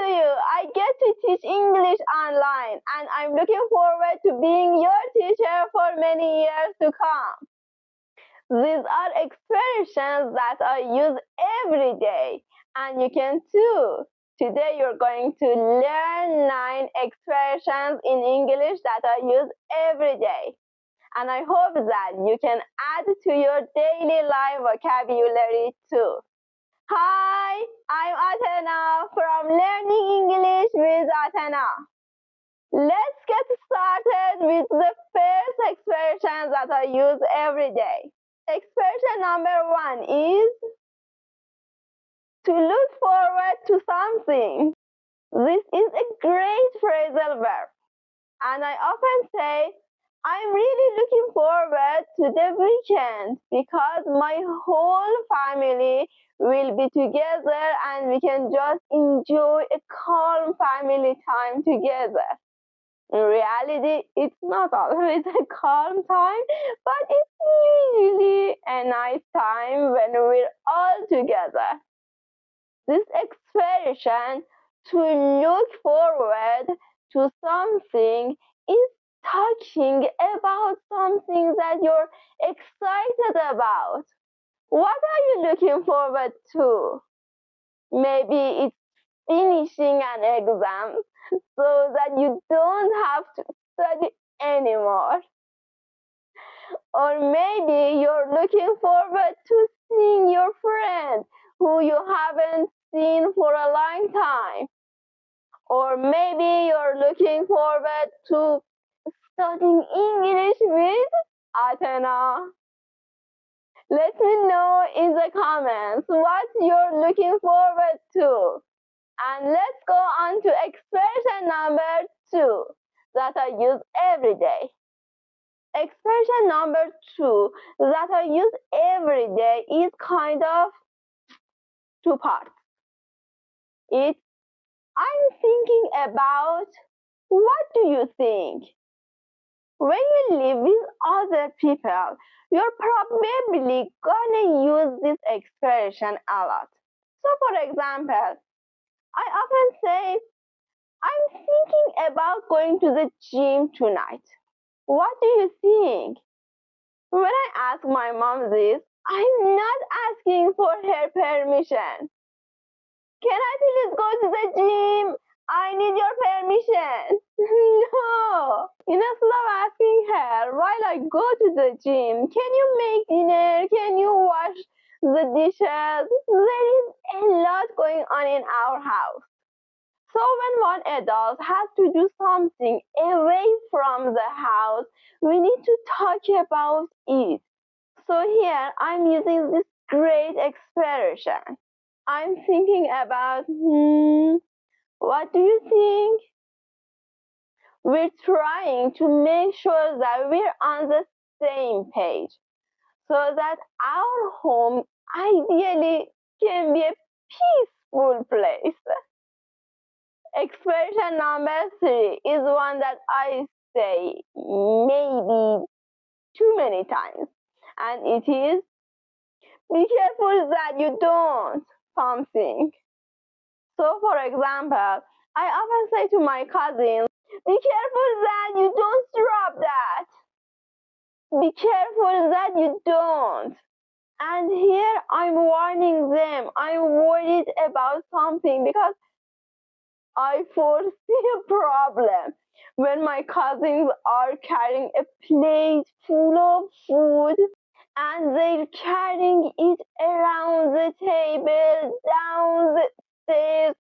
to you. I get to teach English online, and I'm looking forward to being your teacher for many years to come. These are expressions that I use every day, and you can too. Today you're going to learn 9 expressions in English that I use every day. And I hope that you can add to your daily life vocabulary too. Hi, I'm Atena from Learning English with Atena. Let's get started with the first expression that I use every day. Expression number 1 is to look forward to something. This is a great phrasal verb, and I often say, I'm really looking forward to the weekend because my whole family will be together and we can just enjoy a calm family time together. In reality, it's not always a calm time, but it's usually a nice time when we're all together. This expression, to look forward to something, is talking about something that you're excited about. What are you looking forward to? Maybe it's finishing an exam so that you don't have to study anymore. Or maybe you're looking forward to seeing your friend who you haven't seen for a long time. Or maybe you're looking forward to studying English with Atena. Let me know in the comments what you're looking forward to. And let's go on to expression number 2 that I use every day. Expression number 2 that I use every day is kind of 2 parts. It's I'm thinking about, what do you think? When you live with other people, you're probably gonna use this expression a lot. So for example, I often say, I'm thinking about going to the gym tonight. What do you think? When I ask my mom this, I'm not asking for her permission. Can I please go to the gym? I need your permission. No. Instead of asking her while I go to the gym, can you make dinner? Can you wash the dishes? There is a lot going on in our house. So when one adult has to do something away from the house, we need to talk about it. So here I'm using this great expression. I'm thinking about, what do you think? We're trying to make sure that we're on the same page so that our home ideally can be a peaceful place. Expression number 3 is one that I say maybe too many times, and it is, be careful that you don't something. So for example, I often say to my cousins, be careful that you don't drop that. Be careful that you don't. And here I'm warning them. I'm worried about something because I foresee a problem when my cousins are carrying a plate full of food and they're carrying it around the table, down the stairs.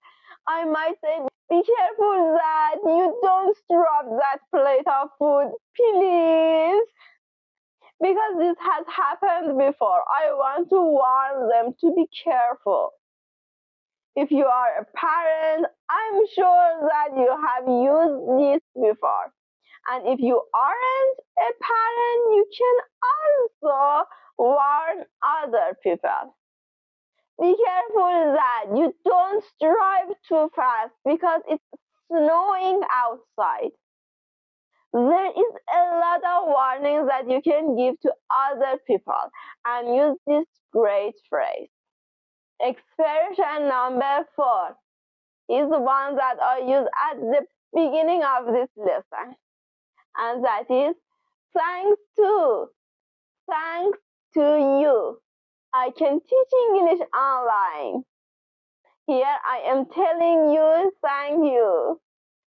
I might say, be careful that you don't drop that plate of food, please. Because this has happened before. I want to warn them to be careful. If you are a parent, I'm sure that you have used this before. And if you aren't a parent, you can also warn other people. Be careful that you don't drive too fast because it's snowing outside. There is a lot of warnings that you can give to other people and use this great phrase. Expression number 4 is the one that I use at the beginning of this lesson. And that is thanks to. Thanks to you, I can teach English online. Here I am telling you thank you,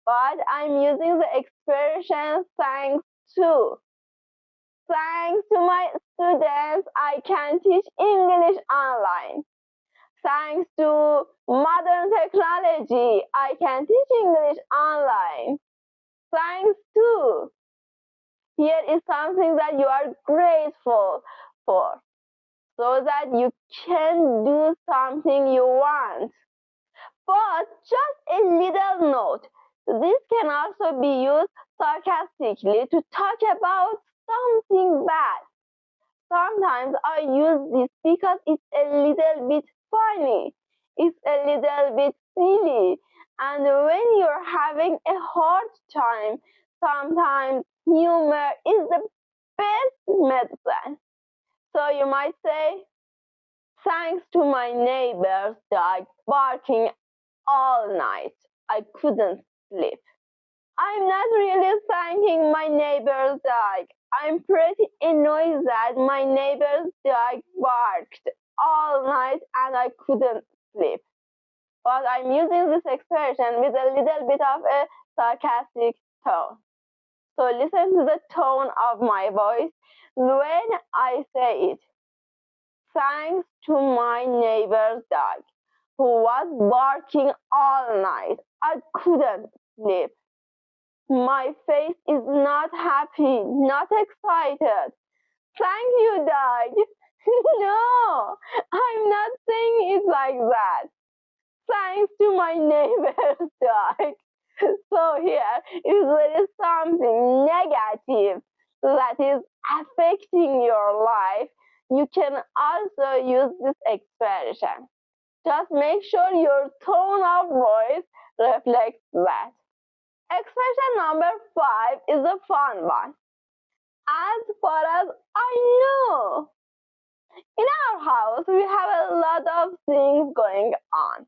but I'm using the expression thanks to. Thanks to my students, I can teach English online. Thanks to modern technology, I can teach English online. Thanks to. Here is something that you are grateful for, so that you can do something you want. But just a little note, this can also be used sarcastically to talk about something bad. Sometimes I use this because it's a little bit funny, it's a little bit silly, and when you're having a hard time, sometimes humor is the best medicine. So you might say, thanks to my neighbor's dog barking all night, I couldn't sleep. I'm not really thanking my neighbor's dog. I'm pretty annoyed that my neighbor's dog barked all night and I couldn't sleep. But I'm using this expression with a little bit of a sarcastic tone. So listen to the tone of my voice when I say it. Thanks to my neighbor's dog, who was barking all night, I couldn't sleep. My face is not happy, not excited. Thank you, dog. No, I'm not saying it like that. Thanks to my neighbor's dog. So here, if there is something negative that is affecting your life, you can also use this expression. Just make sure your tone of voice reflects that. Expression number 5 is a fun one. As far as I know. In our house, we have a lot of things going on.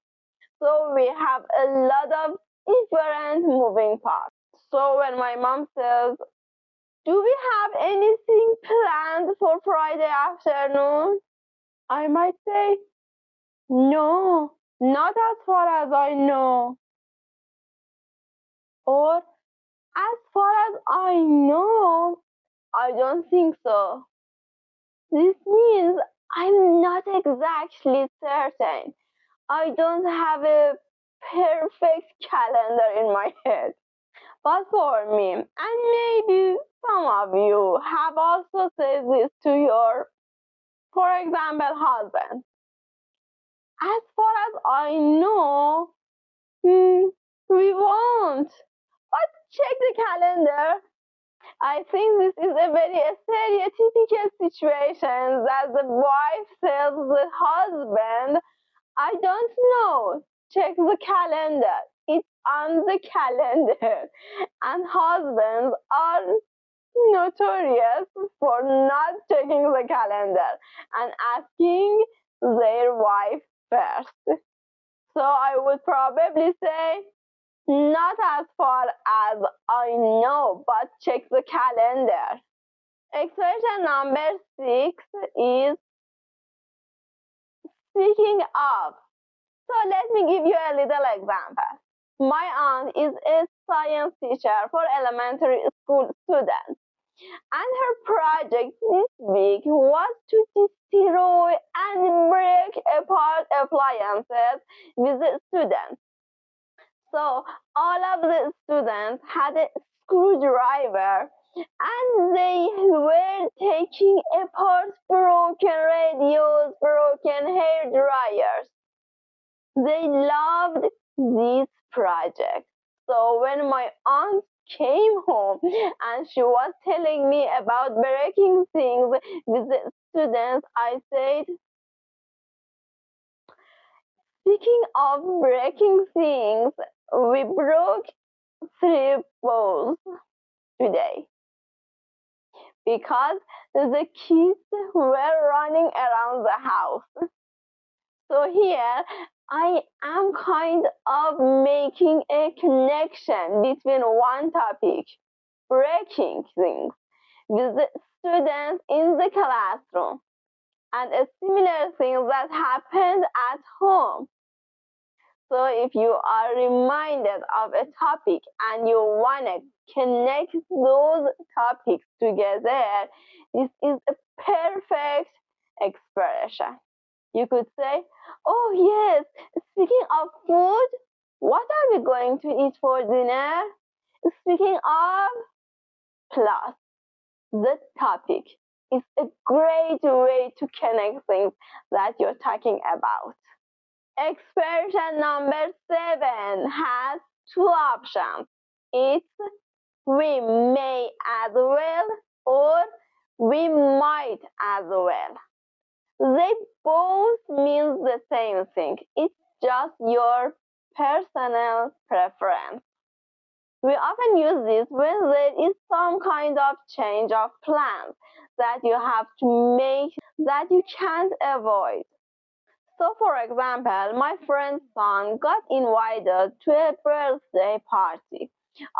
So we have a lot of different moving parts. So when my mom says, do we have anything planned for Friday afternoon? I might say, no, not as far as I know. Or, as far as I know, I don't think so. This means I'm not exactly certain. I don't have a perfect calendar in my head. But for me, and maybe some of you have also said this to your, for example, husband. As far as I know, we won't. But check the calendar. I think this is a very stereotypical situation that the wife tells the husband, I don't know. Check the calendar. It's on the calendar. And husbands are notorious for not checking the calendar and asking their wife first. So I would probably say, not as far as I know, but check the calendar. Expression number 6 is speaking of. So let me give you a little example. My aunt is a science teacher for elementary school students, and her project this week was to destroy and break apart appliances with the students. So all of the students had a screwdriver and they were taking apart broken radios, broken hair dryers. They loved this project. So when my aunt came home and she was telling me about breaking things with the students, I said, speaking of breaking things, we broke 3 bowls today because the kids were running around the house. So here I am kind of making a connection between one topic, breaking things, with the students in the classroom, and a similar thing that happened at home. So if you are reminded of a topic and you want to connect those topics together, this is a perfect expression. You could say, oh yes, speaking of food, what are we going to eat for dinner? Speaking of, plus the topic is a great way to connect things that you're talking about. Expression number 7 has two options. It's we may as well or we might as well. They both mean the same thing. It's just your personal preference. We often use this when there is some kind of change of plans that you have to make that you can't avoid. So, for example, my friend's son got invited to a birthday party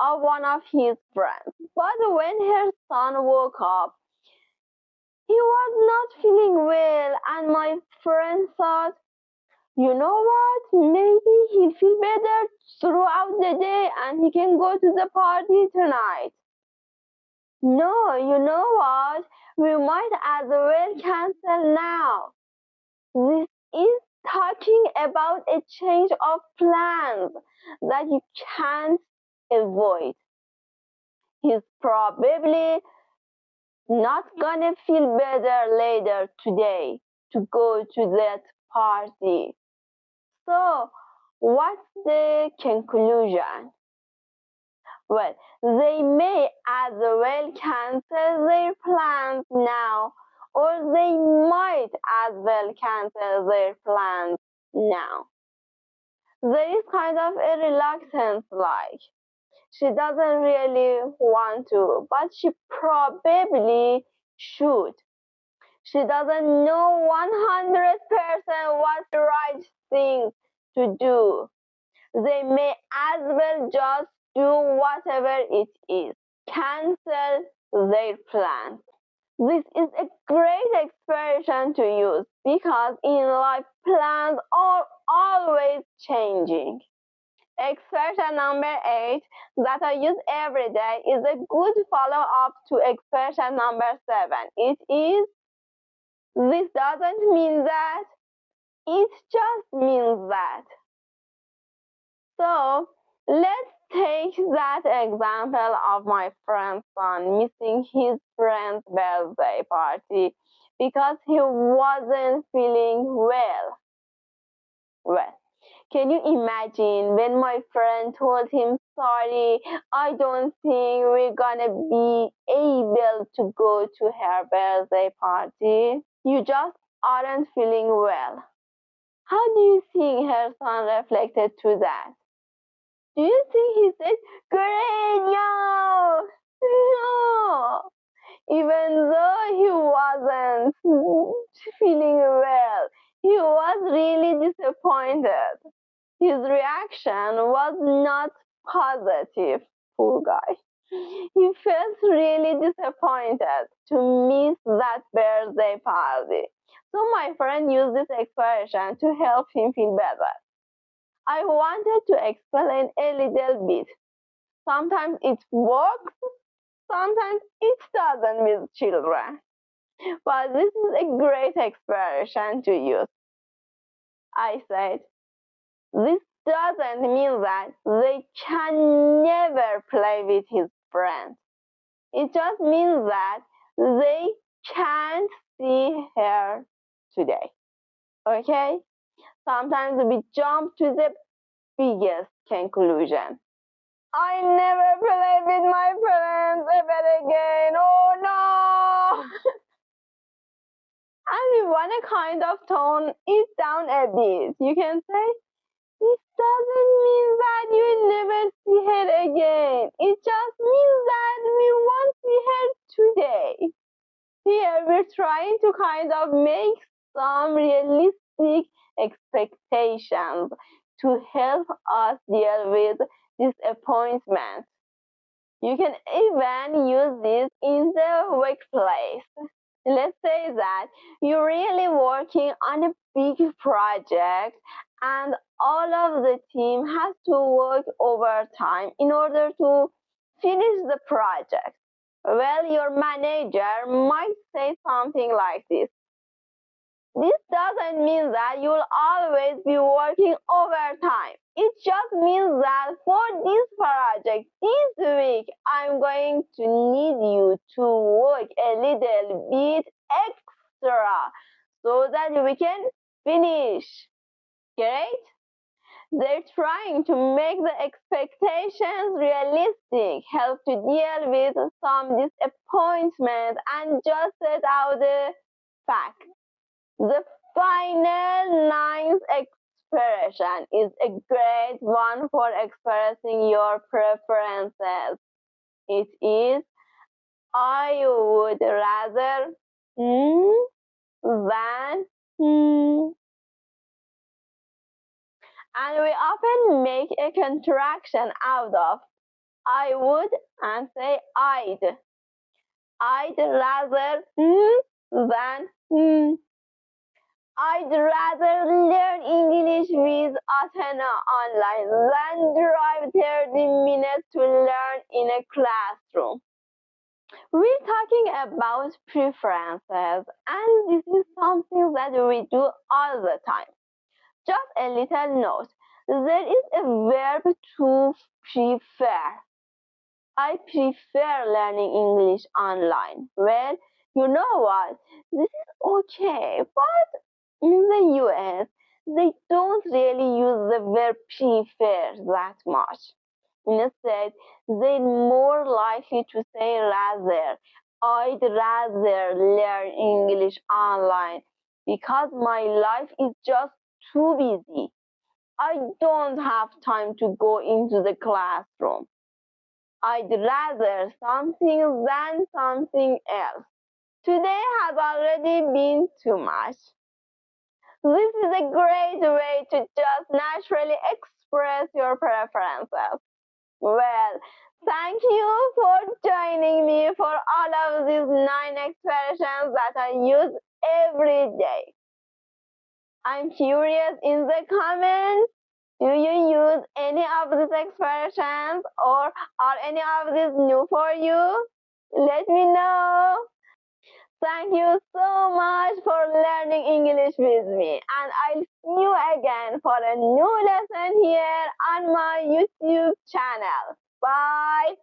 of one of his friends. But when her son woke up, he was not feeling well, and my friend thought, you know what? Maybe he'll feel better throughout the day and he can go to the party tonight. No, you know what? We might as well cancel now. This is talking about a change of plans that you can't avoid. He's probably not gonna feel better later today to go to that party. So, what's the conclusion? Well, they may as well cancel their plans now, or they might as well cancel their plans now. There is kind of a reluctance, like she doesn't really want to, but she probably should. She doesn't know 100% what's the right thing to do. They may as well just do whatever it is. Cancel their plans. This is a great expression to use because in life plans are always changing. Expression number 8 that I use every day is a good follow-up to expression number 7. It is, this doesn't mean that, it just means that. So let's take that example of my friend's son missing his friend's birthday party because he wasn't feeling well. Well, can you imagine when my friend told him, sorry, I don't think we're gonna be able to go to her birthday party? You just aren't feeling well. How do you think her son reflected to that? Do you think he said, great, yo? No. Even though he wasn't feeling well, he was really disappointed. His reaction was not positive, poor guy. He felt really disappointed to miss that birthday party. So my friend used this expression to help him feel better. I wanted to explain a little bit. Sometimes it works, sometimes it doesn't with children. But this is a great expression to use. I said, this doesn't mean that they can never play with his friends. It just means that they can't see her today. Okay? Sometimes we jump to the biggest conclusion. I never play with my friends ever again. Oh no! And we want to kind of tone it down a bit. You can say, this doesn't mean that you will never see her again. It just means that we won't see her today. Here we're trying to kind of make some realistic expectations to help us deal with disappointment. You can even use this in the workplace. Let's say that you're really working on a big project and all of the team has to work overtime in order to finish the project. Well, your manager might say something like this. This doesn't mean that you'll always be working overtime. It just means that for this project this week, I'm going to need you to work a little bit extra so that we can finish. Great? They're trying to make the expectations realistic, help to deal with some disappointment, and just set out the facts. The final ninth expression is a great one for expressing your preferences. It is, I would rather than and we often make a contraction out of I would and say I'd. I'd rather than I'd rather learn English with Atena online than drive 30 minutes to learn in a classroom. We're talking about preferences, and this is something that we do all the time. Just a little note. There is a verb to prefer. I prefer learning English online. Well, you know what? This is okay, but in the US, they don't really use the verb prefer that much. Instead, they're more likely to say rather. I'd rather learn English online because my life is just too busy. I don't have time to go into the classroom. I'd rather something than something else. Today has already been too much. This is a great way to just naturally express your preferences. Well, thank you for joining me for all of these 9 expressions that I use every day. I'm curious in the comments, do you use any of these expressions or are any of these new for you? Let me know. Thank you so much for learning English with me, and I'll see you again for a new lesson here on my YouTube channel. Bye.